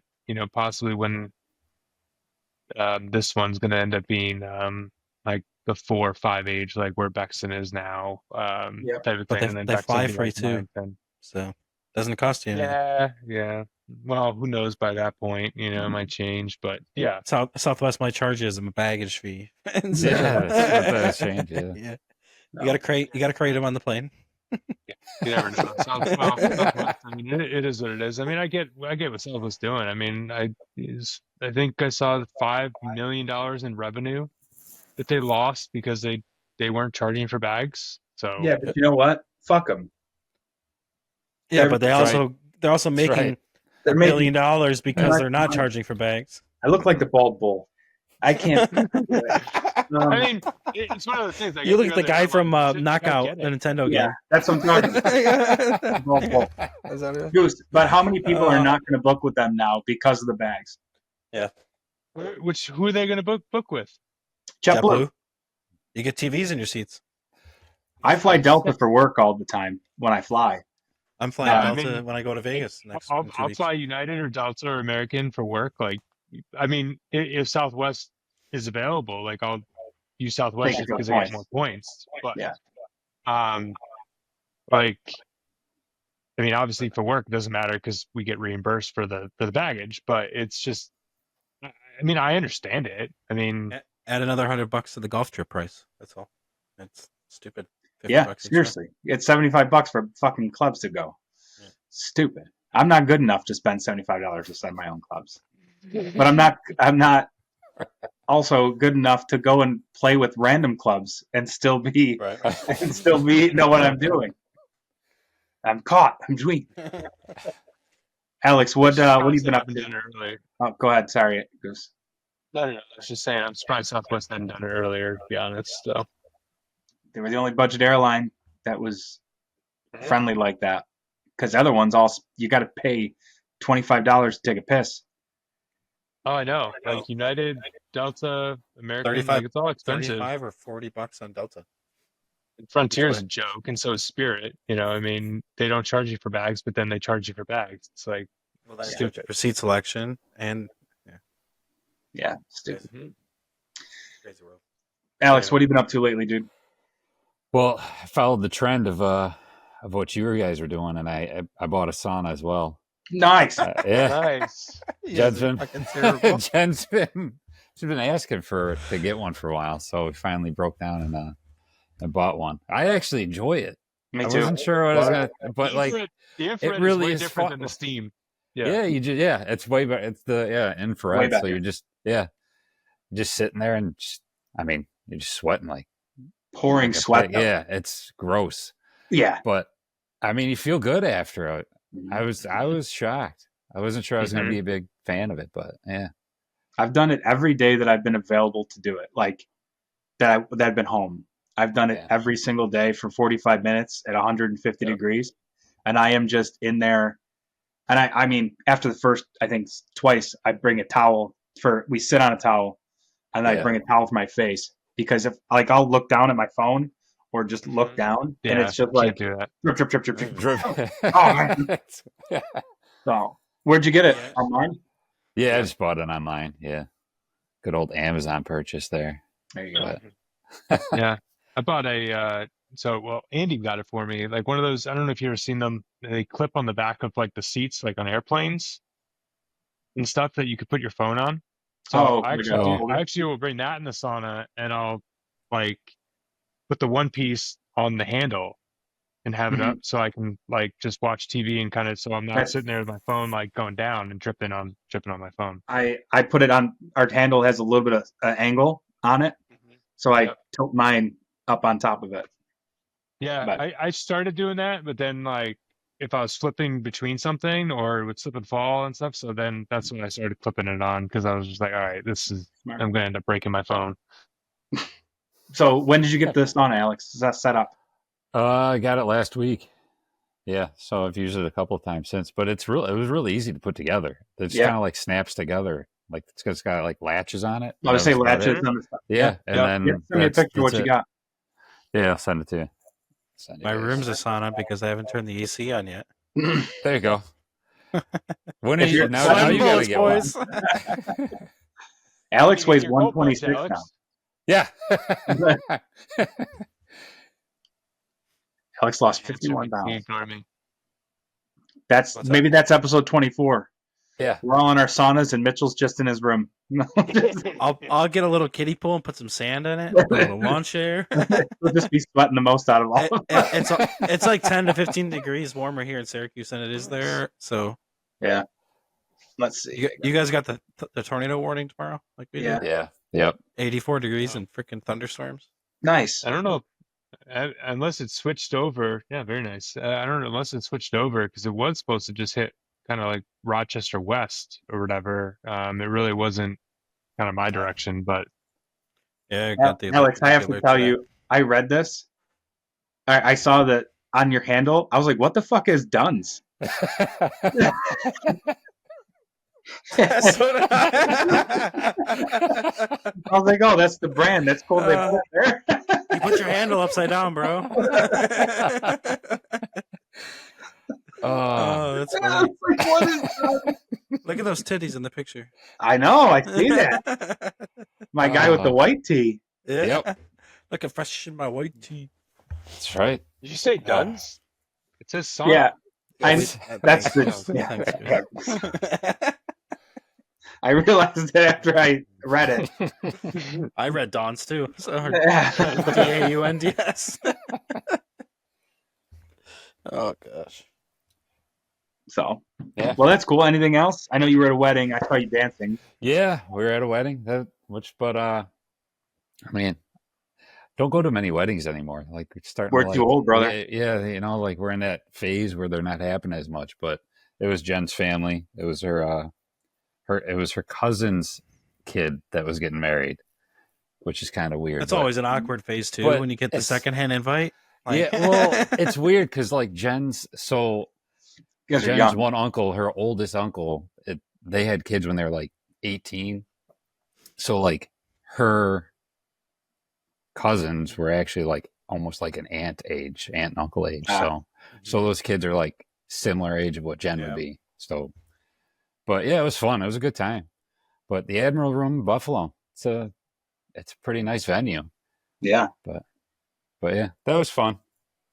possibly when this one's going to end up being like the 4 or 5 age, like where Bexton is now, Yep. type of But thing. And then they Bexton fly be free like too, 9, 10. so doesn't cost you anything. Yeah. Well, who knows by that point? It might change, but yeah. Southwest might charge you as a baggage fee. Yeah, that's change. Yeah. Yeah. No. You gotta crate him on the plane. You never know. Southwest, I mean, it is what it is. I mean, I get what Southwest's doing. I mean, I think I saw $5 million in revenue that they lost because they weren't charging for bags. So Yeah, but you know what? Fuck them. Yeah, but they're also making right. They're $1 making. million because they're not charging for bags. I look like the bald bull. I can't. I mean, it's one of those things. I You guess look at the rather guy have, from like, sit back, Knockout, get the it. Nintendo Yeah, game. that's what I'm talking about. Well, Is that it? Goose, but how many people are not going to book with them now because of the bags? Who are they going to book with? JetBlue. JetBlue. You get TVs in your seats. I fly Delta for work all the time when I fly. I'm flying Yeah, I Delta mean, when I go to Vegas next in 2 I'll weeks. fly United or Delta or American for work. Like, I mean, if Southwest is available, like I'll use Southwest Take just your because I get points. more points. But Yeah. like, I mean, obviously for work it doesn't matter because we get reimbursed for the baggage. But it's just, I mean, I understand it. I mean, Add another $100 to the golf trip price. That's all. It's stupid. $50 Yeah, extra. seriously. It's $75 for fucking clubs to go. Yeah. Stupid. I'm not good enough to spend $75 to send my own clubs. But I'm not also good enough to go and play with random clubs and still be Right. know what I'm doing. I'm caught. I'm doing. Alex, what have you been up Southwest to? hadn't done it earlier. Oh, go ahead. Sorry, Goose. No. I was just saying, I'm surprised Southwest hadn't done it earlier. To be honest, so. They were the only budget airline that was friendly like that. Because the other ones, all you got to pay $25 to take a piss. Oh, I know. Like United, Delta, American, 35 like it's all expensive. 35 or $40 on Delta. Frontier is a joke, and so is Spirit. You know, I mean, they don't charge you for bags, but then they charge you for bags. It's like stupid. For seat selection and Yeah, stupid. crazy world. Alex, Yeah. what have you been up to lately, dude? Well, I followed the trend of what you guys were doing, and I bought a sauna as well. Nice. Yeah, Nice. Jen's been fucking terrible. Jen's been asking to get one for a while, so we finally broke down and bought one. I actually enjoy it. Me I too. wasn't sure what I was gonna, but like The infrared really is way is different fun. than the steam. yeah, it's way better. It's the infrared, Way so better. you're just sitting there and you're just sweating like Pouring a sweat. pig. Yeah, it's gross, Yeah. but I mean, you feel good after it. Mm-hmm. I was shocked. I wasn't sure I was going to be a big fan of it, but yeah. I've done it every day that I've been available to do it. Like that I've been home. I've done it every single day for 45 minutes at 150 degrees. And I am just in there. And I mean, after the first, I think twice, I bring a towel we sit on a towel and I bring a towel for my face because if like I'll look down at my phone or just look down and it's just like do that. drip, drip, drip, drip, drip. Oh, man. So where'd you get it? Online? Yeah, I just bought it online. Yeah. Good old Amazon purchase there. There you go. Yeah. I bought Andy got it for me. Like one of those, I don't know if you've ever seen them. They clip on the back of like the seats, like on airplanes and stuff that you could put your phone on. So I actually will bring that in the sauna and I'll like put the one piece on the handle and have it up so I can like just watch TV and kind of, so I'm not sitting there with my phone like going down and tripping on my phone. I put it on, our handle has a little bit of angle on it. So I tilt mine up on top of it. Yeah, I started doing that, but then like if I was flipping between something or it would slip and fall and stuff, so then that's when I started clipping it on because I was just like, all right, I'm going to end up breaking my phone. So when did you get this on, Alex? Is that set up? I got it last week. Yeah, so I've used it a couple of times since, but it was really easy to put together. It just kind of like snaps together. Like it's got like latches on it. I would say latches on the stuff. Yeah, and then send me a picture of what you got. Yeah, I'll send it to you. My room's a sauna because I haven't turned the AC on yet. There you go. When are you now you gotta get boys. one. Alex weighs 126 now. Yeah. Alex lost 51 pounds. Me. Maybe that's episode 24. Yeah. We're all in our saunas and Mitchell's just in his room. I'll get a little kiddie pool and put some sand in it. Put a little lawn chair. We'll just be sweating the most out of all of them. It's like 10 to 15 degrees warmer here in Syracuse than it is there. So yeah. Let's see. You guys got the tornado warning tomorrow, like we did. Yeah. Yep. 84 degrees and freaking thunderstorms. Nice. I don't know. Unless it switched over. Yeah, very nice. I don't know unless it switched over because it was supposed to just hit kind of like Rochester West or whatever. It really wasn't kind of my direction, but Yeah, got the Alex, I have to alert tell today. you, I read this. I saw that on your handle. I was like, what the fuck is Duns? That's what I was like, oh, that's the brand. That's cool they put it there. You put your handle upside down, bro. Oh, that's I funny. was like, what is that? Look at those titties in the picture. I know, I see that. My guy with the white tee. Yeah. Yep. Looking fresh in my white tee. That's right. Did you say Duns? It says Sonic. Yeah, Yes. that's Thanks. the. Yeah. Thanks, dude. I realized that after I read it. I read Dawn's too. So Yeah. Daunds. Oh gosh. So, Yeah. well, that's cool. Anything else? I know you were at a wedding. I saw you dancing. Yeah, we were at a wedding. I mean, don't go to many weddings anymore. Like we're starting. We're to, too old, brother. Yeah, like we're in that phase where they're not happening as much. But it was Jen's family. It was her cousin's kid that was getting married, which is kind of weird. That's always an awkward phase too but when you get the it's- secondhand invite. Yeah, well, it's weird because like Jen's You guys are Jen's young. one uncle, her oldest uncle, they had kids when they were like 18. So like her cousins were actually like almost like an aunt and uncle age. So those kids are like similar age of what Jen Yeah. would be. So, but yeah, it was fun. It was a good time. But the Admiral Room in Buffalo, it's a pretty nice venue. Yeah. But yeah, that was fun.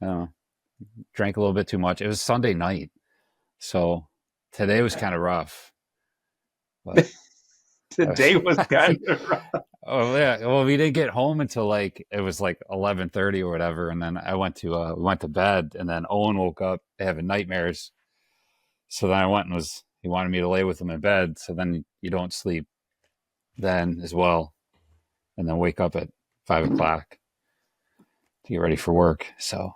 I don't know. Drank a little bit too much. It was Sunday night. So today was kind of rough. But, Today was kind of rough. oh yeah. Well, we didn't get home until like it was like 11:30 or whatever, and then we went to bed, and then Owen woke up having nightmares. So then I went and he wanted me to lay with him in bed. So then you don't sleep then as well, and then wake up at 5 o'clock to get ready for work. So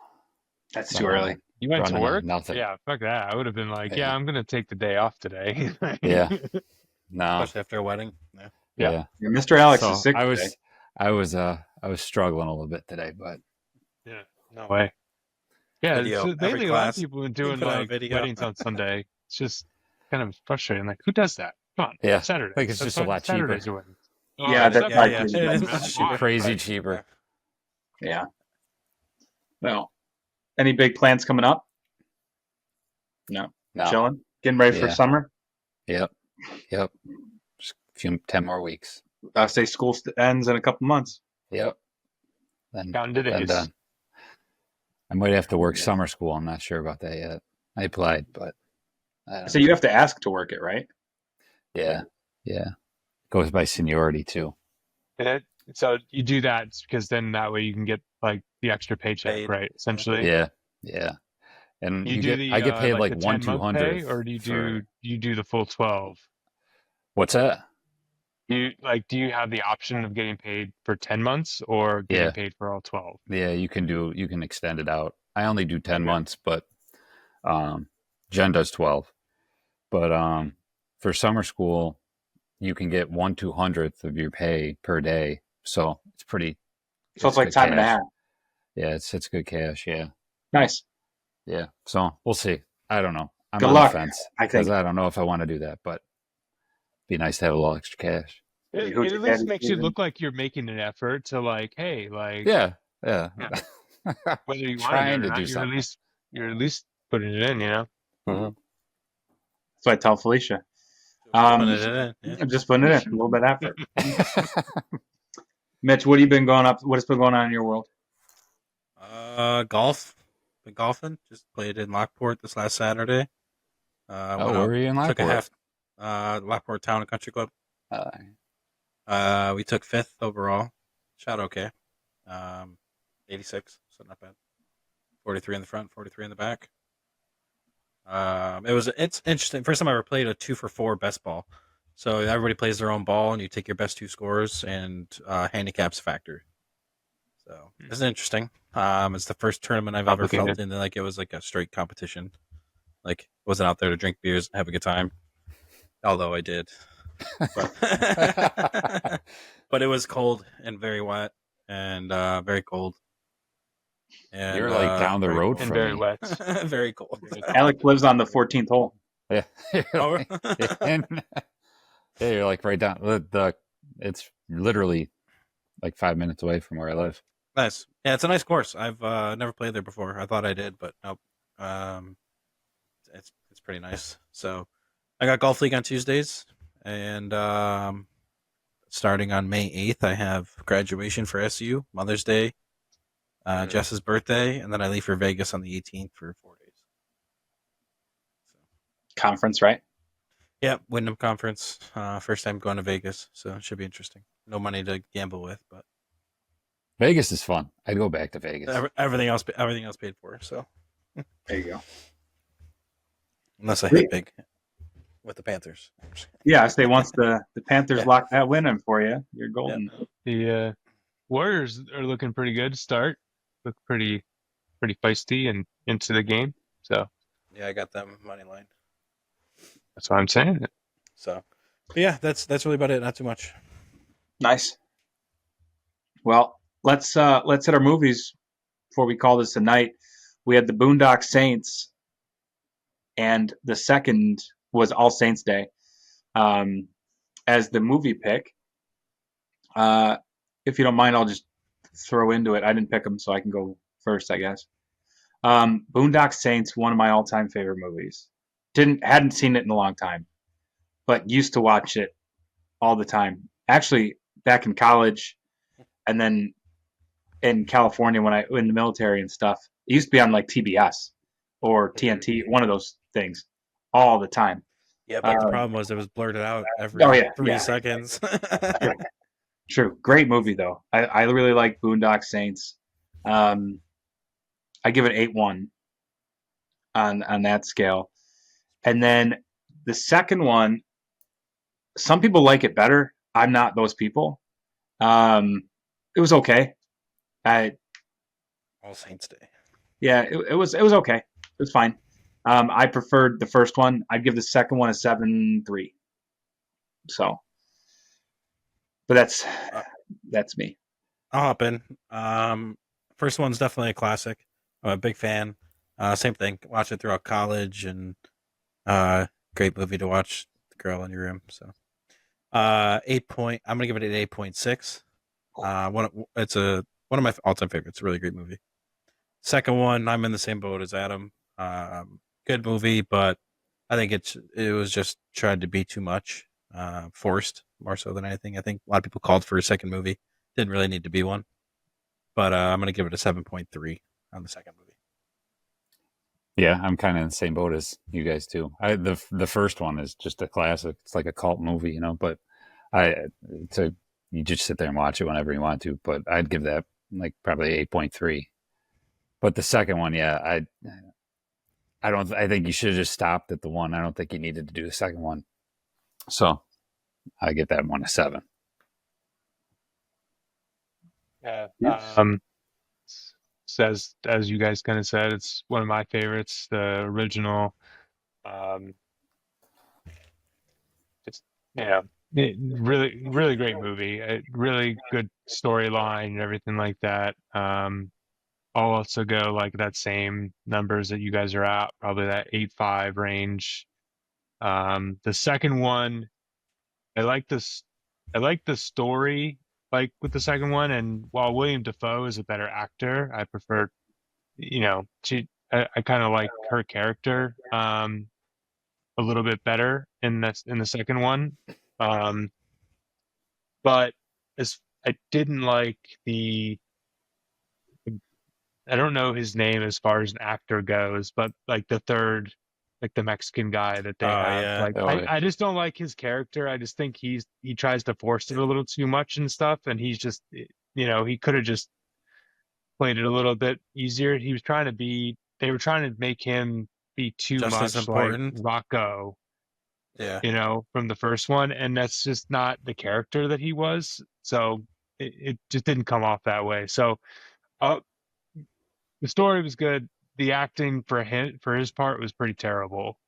That's too early. You went to running on work? nothing. Yeah, fuck that. I would have been like, Yeah. I'm gonna take the day off today. Yeah. No. Especially after a wedding. Yeah. Yeah. Yeah, Mr. Alex So is sick I today. was struggling a little bit today, but Yeah, no way. Yeah, Video, so every lately a lot of class. people have been You doing put out a like video. weddings on Sunday. It's just kind of frustrating. Like, who does that? Come on, Yeah, Saturday. like, it's just a lot cheaper. Saturdays are weddings. Yeah, it's that's not right. bad. Yeah, It is yeah. much cheaper. crazy Right. cheaper. Yeah. Well, any big plans coming up? No. No. Chilling? Getting ready for Yeah. summer? Yep. Just a few 10 more weeks. I say school ends in a couple months. Yep. Then Down to days. done. I might have to work summer school. I'm not sure about that yet. I applied, but I don't So know. you have to ask to work it, right? Yeah. Goes by seniority too. So you do that because then that way you can get like the extra paycheck, Paid. right? Essentially. Yeah. And You you do get the I get paid like the 1 10-month pay, 200. or do you do the full 12? What's that? Do you have the option of getting paid for 10 months or getting Yeah. paid for all 12? Yeah, you can extend it out. I only do 10 Okay. months, but Jen does 12. But for summer school, you can get 1/200th of your pay per day. So it's pretty. So it's like good time and a cash. half. Yeah, it's good cash. Yeah. Nice. Yeah. So we'll see. I don't know. I'm Good on luck, the fence I because think. I don't know if I want to do that, but be nice to have a little extra cash. It Who's at your least daddy, makes you Steven? look like you're making an effort to like, hey, like Yeah. whether you want Trying it or to not, do something. you're at least putting it in, you know? Mhm. That's what I tell Felicia. Put it in, yeah. I'm just putting it in, a little bit of effort. Mitch, what have you been going up? What has been going on in your world? Golf. Been golfing. Just played in Lockport this last Saturday. Oh, Went where out, were you in took a Lockport? half. Lockport Town and Country Club. Uh, We took 5th overall. Shot okay. 86, so not bad. 43 in the front, 43 in the back. It's interesting. First time I ever played a 2-for-4 best ball. So everybody plays their own ball, and you take your best 2 scores, and handicaps factor. So it's interesting. It's the first tournament I've ever felt Complicated. in like it was like a straight competition. Like wasn't out there to drink beers and have a good time. Although I did. But but it was cold and very wet and very cold. And You're like down the very road cold. And from very me. wet. Very cold. Alex lives on the 14th hole. Yeah. Oh, And, yeah, you're like right down it's literally like 5 minutes away from where I live. nice. Yeah, it's a nice course. I've never played there before. I thought I did, but nope. It's pretty nice. So I got golf league on Tuesdays, and starting on May 8th, I have graduation for SU, Mother's Day, Jess's birthday, and then I leave for Vegas on the 18th for 4 days. So, Conference, right? yeah, Wyndham Conference. First time going to Vegas, so it should be interesting. No money to gamble with, but Vegas is fun. I'd go back to Vegas. everything else paid for. So There you go. unless I hit big with the Panthers. Yeah, I say once the Panthers Yeah. lock that win in for you, you're golden. The Warriors are looking pretty good to start. Look pretty feisty and into the game. So Yeah, I got them money line. that's what I'm saying. So, but yeah, that's really about it. Not too much. Nice. Well, let's hit our movies before we call this a night. We had the Boondock Saints, and the second was All Saints Day as the movie pick. If you don't mind, I'll just throw into it. I didn't pick them, so I can go first, I guess. Boondock Saints, one of my all-time favorite movies. Hadn't seen it in a long time, but used to watch it all the time. Actually, back in college, and then in California when I in the military and stuff, it used to be on like TBS or TNT, one of those things, all the time. Yeah, but the problem was it was blurted out every Oh, yeah, 3 yeah. seconds. True. Great movie though. I really like Boondock Saints. I give it 8-1 on that scale. And then the second one, some people like it better. I'm not those people. It was okay. All Saints Day. Yeah, it was okay. It was fine. I preferred the first one. I'd give the second one a 7-3. So, but that's me. I'll hop in. First one's definitely a classic. I'm a big fan. Same thing. Watch it throughout college, and great movie to watch. The girl in your room. So, 8 point. I'm gonna give it an 8.6. It's one of my all-time favorites. It's a really great movie. Second one, I'm in the same boat as Adam. Good movie, but I think it was just tried to be too much, forced more so than anything. I think a lot of people called for a second movie. Didn't really need to be one, but I'm gonna give it a 7.3 on the second movie. Yeah, I'm kind of in the same boat as you guys too. The first one is just a classic. It's like a cult movie, but you just sit there and watch it whenever you want to. But I'd give that like probably 8.3. But the second one, yeah, I think you should have just stopped at the one. I don't think you needed to do the second one. So I get that one a 7. Yeah. Yes. Says as you guys kind of said, it's one of my favorites. The original. Just really really great movie. Really good storyline and everything like that. I'll also go like that same numbers that you guys are at, probably that 8.5 range. The second one, I like this. I like the story, like with the second one. And while William Dafoe is a better actor, I prefer, I kind of like her character a little bit better in the second one. But I didn't like I don't know his name as far as an actor goes, but like the third, like the Mexican guy that they have, Yeah. like I just don't like his character. I just think he tries to force it a little too much and stuff, and he's just, he could have just played it a little bit easier. They were trying to make him be too Just as much like important. Rocco, Yeah. from the first one, and that's just not the character that he was. So it just didn't come off that way. So, the story was good. The acting for his part was pretty terrible.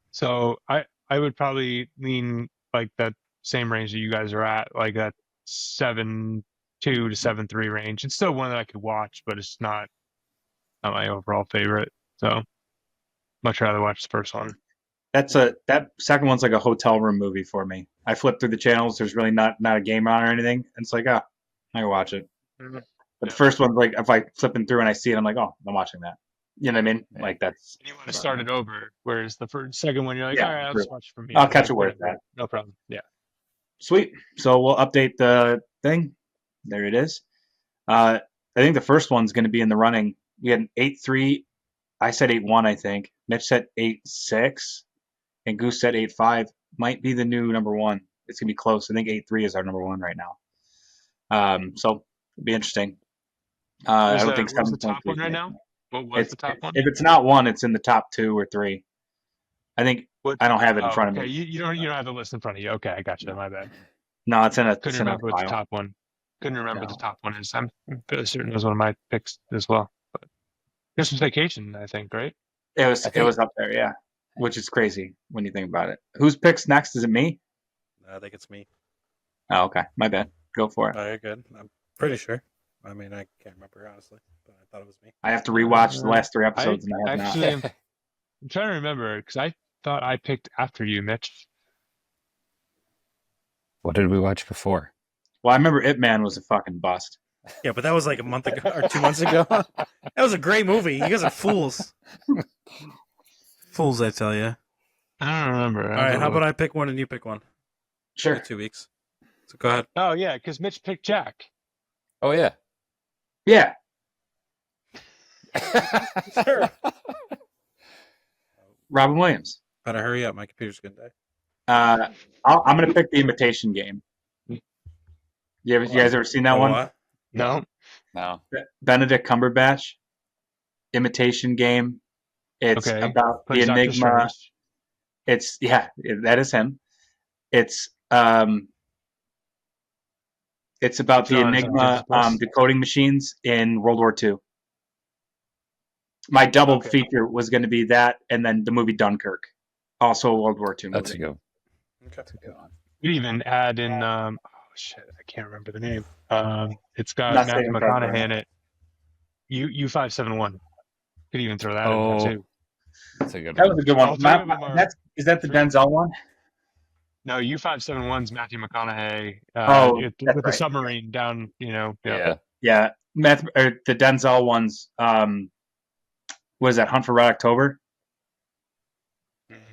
So I would probably lean like that same range that you guys are at, like that 7.2 to 7.3 range. It's still one that I could watch, but it's not my overall favorite. So much rather watch the first one. That second one's like a hotel room movie for me. I flip through the channels. There's really not a game on or anything. And it's like, I can watch it. Mhm. But the first one's like, if I flipping through and I see it, I'm like, I'm watching that. You know what I mean? Yeah. Like that's. You want to start it over, whereas the second one, you're like, Yeah, all right, I'll true. just watch it from here. I'll catch Like, it where it's whatever. at. No problem. Yeah. Sweet. So we'll update the thing. There it is. I think the first one's going to be in the running. We had an 8.3. I said 8.1, I think. Mitch said 8.6. And Goose said 8.5. Might be the new number one. It's going to be close. I think 8.3 is our number one right now. So it'll be interesting. I don't think What's the 7.3 top one right is now? What was the top one? If it's not one, it's in the top 2 or 3. I think I don't have it in front of Okay, me. you don't have the list in front of you. Okay, I got you. My bad. No, it's in a Couldn't remember what the file. top one. Couldn't remember No. the top one is. I'm fairly certain it was one of my picks as well. But Christmas Vacation, I think, right? It was up there, yeah. Which is crazy when you think about it. Whose picks next? Is it me? I think it's me. Oh, okay. My bad. Go for it. Oh, you're good. I'm pretty sure. I mean, I can't remember honestly, but I thought it was me. I have to rewatch the last 3 episodes, and I have Actually, not. I'm trying to remember because I thought I picked after you, Mitch. What did we watch before? Well, I remember Ip Man was a fucking bust. Yeah, but that was like a month ago or 2 months ago. That was a great movie. You guys are fools. Fools, I tell you. I don't remember. All right, how about I pick one and you pick one? Sure. 2 weeks. So go ahead. Oh yeah, because Mitch picked Jack. Oh yeah. Yeah. Sure. Robin Williams. Better hurry up. My computer's gonna die. I'm going to pick The Imitation Game. You guys ever seen that one? What? No. No. Benedict Cumberbatch. Imitation Game. It's Okay. about the Plays Doctor enigma. Strange. That is him. It's about the John, enigma John, decoding machines in World War II. My double Okay. feature was going to be that, and then the movie Dunkirk, also a World War II movie. That's a good. Okay. That's a good one. You even add in oh shit, I can't remember the name. It's got Not Matthew Saving Private McConaughey Ryan. in it. U571. Could even throw that in Oh, there too. That's a good That one. was a good All one. three of them are Is that the three- Denzel one? No, U571's Matthew McConaughey. That's With the right. submarine down. Yeah. Yeah, the Denzel ones. Was that Hunt for Red October?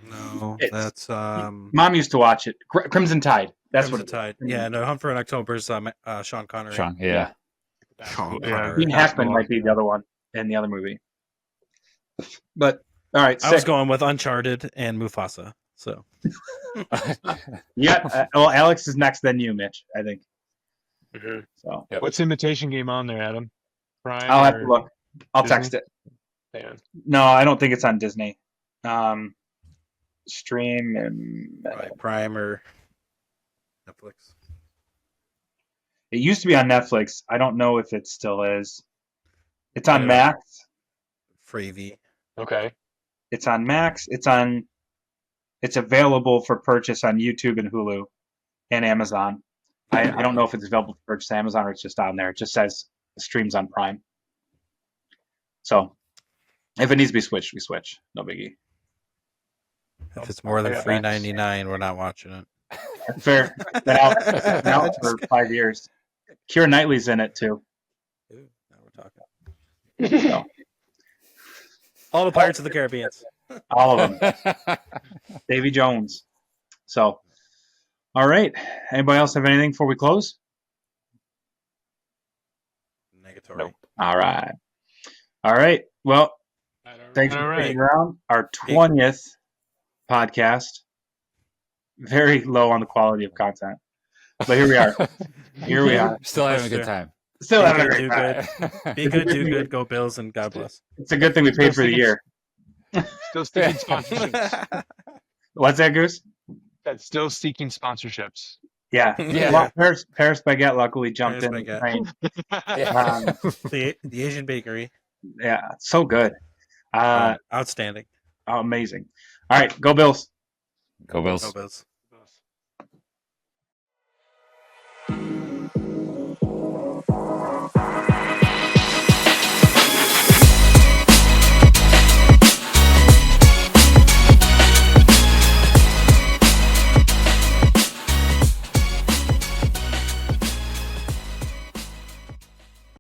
No, It's- that's Mom used to watch it. Crimson Tide. That's Crimson what Tide. Yeah, no, Hunt for an October's Sean Connery. Sean. Yeah. Sean Yeah. Connery. Gene Hackman might be the other one in the other movie. But all right, I was sick. going with Uncharted and Mufasa. So Yeah. Well, Alex is next, then you, Mitch. I think so. Yep. What's Imitation Game on there, Adam? Prime. I'll have or to look. I'll Disney? text it. Yeah. No, I don't think it's on Disney. Stream and probably Prime or Netflix. it used to be on Netflix. I don't know if it still is. It's on Yeah. Max. Freevee. Okay. It's on Max. It's available for purchase on YouTube and Hulu and Amazon. I don't know if it's available for purchase on Amazon or it's just on there. It just says streams on Prime. So if it needs to be switched, we switch. No biggie. If it's more than Yeah. $3.99, we're not watching it. Fair. Been out for 5 years. Keira Knightley's in it too. Ooh, now we're talking. So, All the Pirates of the Caribbean. all of them. Davy Jones. So, all right. Anybody else have anything before we close? Negatory. Nope. All right. All right. Well, thanks All for right. sticking around. Our 20th podcast. Very low on the quality of content. But here we are. Here we are. Still having a good time. Still Be having a good, great do time. Be good, do good, go Bills, and God bless. It's a good thing we paid for the year. Still seeking sponsorships. What's that, Goose? That's still seeking sponsorships. Yeah. Yeah. Well, Paris Baguette luckily jumped Paris in. Baguette. Trained. Yeah. the Asian bakery. Yeah, so good. Outstanding. Amazing. All right, go Bills. Go Bills. Go Bills.